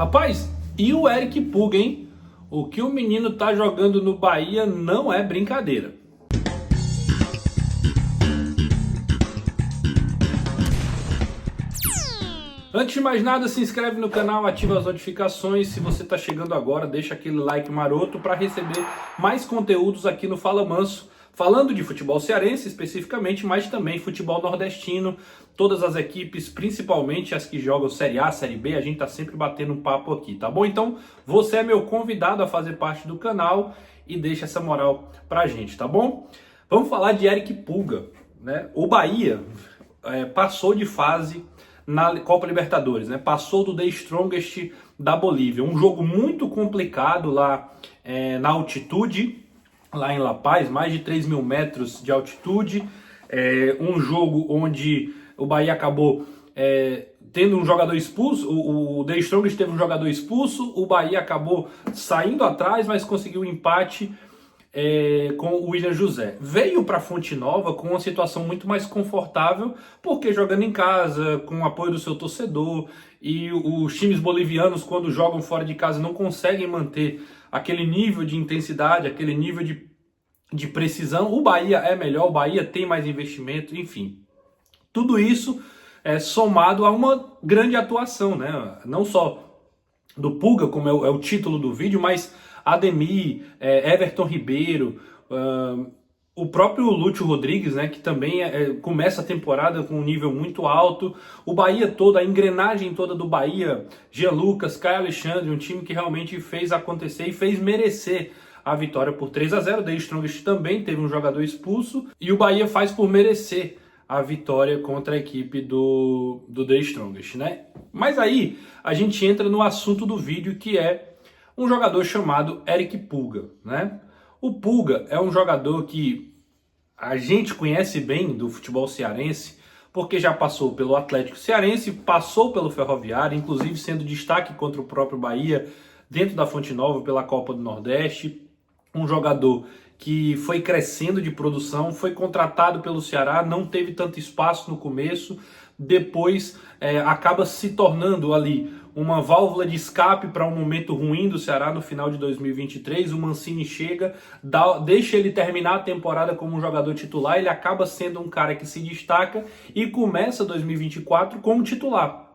Rapaz, e o Eric Puga, hein? O que o menino tá jogando no Bahia não é brincadeira. Antes de mais nada, se inscreve no canal, ativa as notificações. Se você tá chegando agora, deixa aquele like maroto para receber mais conteúdos aqui no Fala Manso. Falando de futebol cearense especificamente, mas também futebol nordestino, todas as equipes, principalmente as que jogam Série A, Série B, a gente tá sempre batendo um papo aqui, tá bom? Então, você é meu convidado a fazer parte do canal e deixa essa moral pra gente, tá bom? Vamos falar de Eric Puga, né? O Bahia passou de fase na Copa Libertadores, né? Passou do The Strongest da Bolívia, um jogo muito complicado lá na altitude, lá em La Paz, mais de 3.000 metros de altitude, um jogo onde o Bahia acabou tendo um jogador expulso, o The Strongest teve um jogador expulso, o Bahia acabou saindo atrás, mas conseguiu um empate com o William José. Veio para Fonte Nova com uma situação muito mais confortável, porque jogando em casa, com o apoio do seu torcedor, e os times bolivianos, quando jogam fora de casa, não conseguem manter aquele nível de intensidade, aquele nível de precisão. O Bahia é melhor, o Bahia tem mais investimento, enfim. Tudo isso somado a uma grande atuação, né? Não só do Puga, como é o título do vídeo, mas Ademir, Everton Ribeiro, o próprio Lúcio Rodrigues, né, que também começa a temporada com um nível muito alto. O Bahia todo, a engrenagem toda do Bahia, Jean Lucas, Caio Alexandre, um time que realmente fez acontecer e fez merecer a vitória por 3-0. The Strongest também teve um jogador expulso e o Bahia faz por merecer a vitória contra a equipe do The Strongest, né? Mas aí a gente entra no assunto do vídeo, que é um jogador chamado Eric Puga, né? O Puga é um jogador que a gente conhece bem do futebol cearense, porque já passou pelo Atlético Cearense, passou pelo Ferroviário, inclusive sendo destaque contra o próprio Bahia dentro da Fonte Nova pela Copa do Nordeste. Um jogador que foi crescendo de produção, foi contratado pelo Ceará, não teve tanto espaço no começo, depois acaba se tornando ali uma válvula de escape para um momento ruim do Ceará no final de 2023. O Mancini chega, deixa ele terminar a temporada como um jogador titular, ele acaba sendo um cara que se destaca e começa 2024 como titular.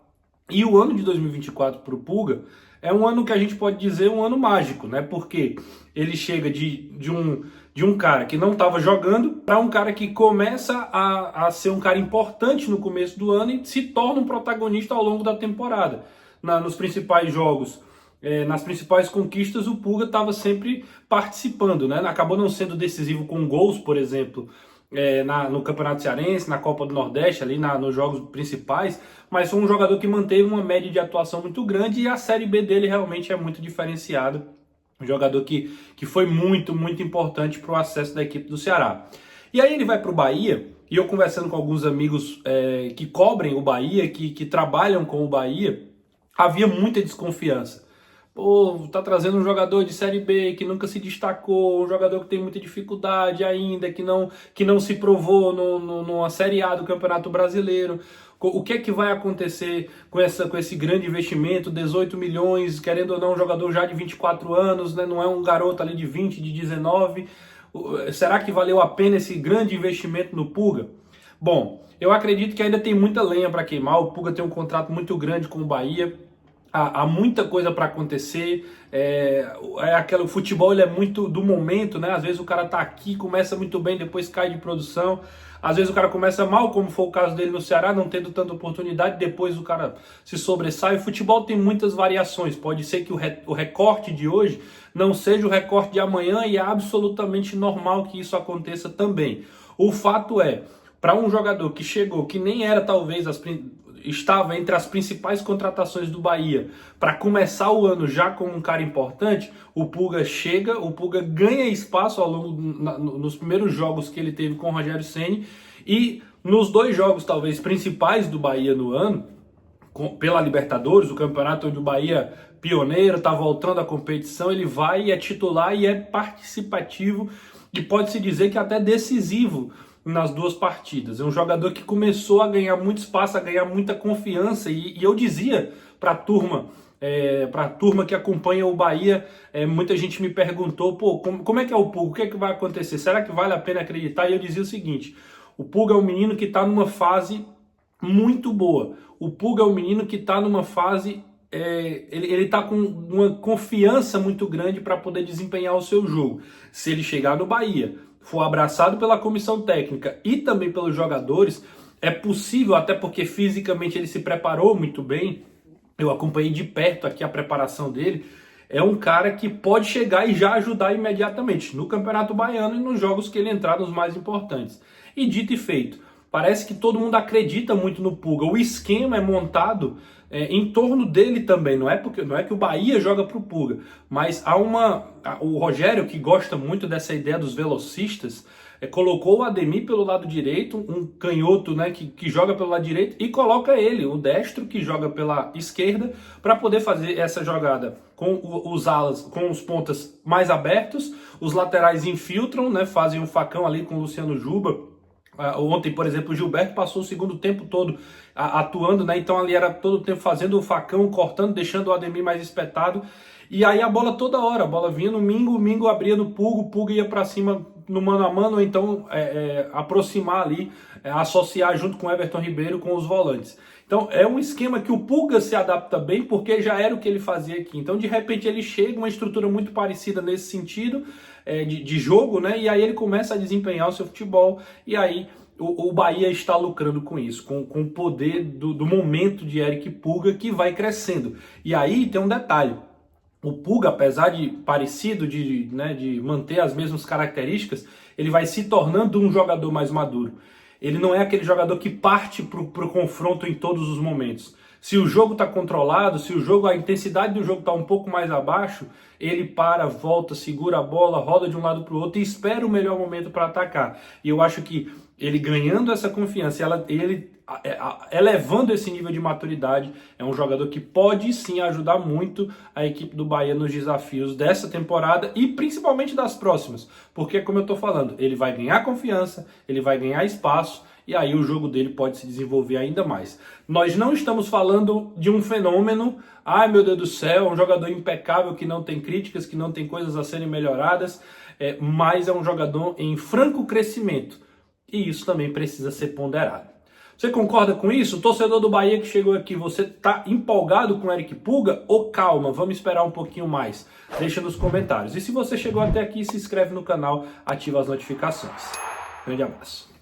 E o ano de 2024 para o Puga é um ano que a gente pode dizer um ano mágico, né? Porque ele chega de um cara que não estava jogando para um cara que começa a ser um cara importante no começo do ano e se torna um protagonista ao longo da temporada. Nos principais jogos, nas principais conquistas, o Puga estava sempre participando, né? Acabou não sendo decisivo com gols, por exemplo, no Campeonato Cearense, na Copa do Nordeste, ali nos jogos principais, mas foi um jogador que manteve uma média de atuação muito grande e a Série B dele realmente é muito diferenciada. Um jogador que foi muito, muito importante para o acesso da equipe do Ceará. E aí ele vai para o Bahia, e eu conversando com alguns amigos que cobrem o Bahia, que trabalham com o Bahia, havia muita desconfiança. Pô, tá trazendo um jogador de Série B que nunca se destacou, um jogador que tem muita dificuldade ainda, que não se provou numa Série A do Campeonato Brasileiro. O que é que vai acontecer com esse grande investimento, 18 milhões, querendo ou não, um jogador já de 24 anos, né? Não é um garoto ali de 20, de 19. Será que valeu a pena esse grande investimento no Puga? Bom, eu acredito que ainda tem muita lenha para queimar. O Puga tem um contrato muito grande com o Bahia. Há muita coisa para acontecer, o futebol ele é muito do momento, né? Às vezes o cara tá aqui, começa muito bem, depois cai de produção. Às vezes o cara começa mal, como foi o caso dele no Ceará, não tendo tanta oportunidade, depois o cara se sobressai. O futebol tem muitas variações, pode ser que o recorte de hoje não seja o recorte de amanhã e é absolutamente normal que isso aconteça também. O fato é, para um jogador que chegou, que nem era talvez estava entre as principais contratações do Bahia, para começar o ano já como um cara importante, o Puga chega, o Puga ganha espaço ao longo nos primeiros jogos que ele teve com o Rogério Ceni, e nos dois jogos talvez principais do Bahia no ano, pela Libertadores, o campeonato onde o Bahia pioneiro, está voltando à competição, ele vai e é titular e é participativo e pode-se dizer que até decisivo nas duas partidas. É um jogador que começou a ganhar muito espaço, a ganhar muita confiança, e eu dizia para a turma Para a turma que acompanha o Bahia, muita gente me perguntou, pô, como é que é o Pulga? O que é que vai acontecer? Será que vale a pena acreditar? E eu dizia o seguinte, o Pulga é um menino que está numa fase muito boa. O Pulga é um menino que está numa fase, ele está com uma confiança muito grande para poder desempenhar o seu jogo. Se ele chegar no Bahia, for abraçado pela comissão técnica e também pelos jogadores, é possível, até porque fisicamente ele se preparou muito bem, eu acompanhei de perto aqui a preparação dele, é um cara que pode chegar e já ajudar imediatamente no Campeonato Baiano e nos jogos que ele entrar, nos mais importantes. E dito e feito, parece que todo mundo acredita muito no Pulga. O esquema é montado em torno dele também. Não é que o Bahia joga para o Pulga, mas o Rogério, que gosta muito dessa ideia dos velocistas, colocou o Ademir pelo lado direito, um canhoto, né, que joga pelo lado direito, e coloca ele, o destro, que joga pela esquerda, para poder fazer essa jogada com os alas, com os pontas mais abertos, os laterais infiltram, né, fazem um facão ali com o Luciano Juba. Ontem, por exemplo, o Gilberto passou o segundo tempo todo atuando, né? Então ali era todo o tempo fazendo o facão, cortando, deixando o Ademir mais espetado. E aí a bola toda hora, a bola vinha no Mingo, o Mingo abria no Pulga, o Pulga ia para cima no mano a mano, ou então aproximar ali, associar junto com o Everton Ribeiro com os volantes. Então é um esquema que o Pulga se adapta bem, porque já era o que ele fazia aqui. Então de repente ele chega, uma estrutura muito parecida nesse sentido, de jogo, né? E aí ele começa a desempenhar o seu futebol, e aí o Bahia está lucrando com isso, com o poder do momento de Eric Pulga, que vai crescendo. E aí tem um detalhe, o Pulga, apesar de parecido, de manter as mesmas características, ele vai se tornando um jogador mais maduro. Ele não é aquele jogador que parte para o confronto em todos os momentos. Se o jogo está controlado, se a intensidade do jogo está um pouco mais abaixo, ele para, volta, segura a bola, roda de um lado para o outro e espera o melhor momento para atacar. E eu acho que ele ganhando essa confiança, ele elevando esse nível de maturidade, é um jogador que pode sim ajudar muito a equipe do Bahia nos desafios dessa temporada e principalmente das próximas. Porque, como eu estou falando, ele vai ganhar confiança, ele vai ganhar espaço, e aí o jogo dele pode se desenvolver ainda mais. Nós não estamos falando de um fenômeno, ai meu Deus do céu, um jogador impecável que não tem críticas, que não tem coisas a serem melhoradas, mas é um jogador em franco crescimento. E isso também precisa ser ponderado. Você concorda com isso? O torcedor do Bahia que chegou aqui, você está empolgado com o Eric Pulga ou calma, vamos esperar um pouquinho mais? Deixa nos comentários. E se você chegou até aqui, se inscreve no canal, ativa as notificações. Grande abraço.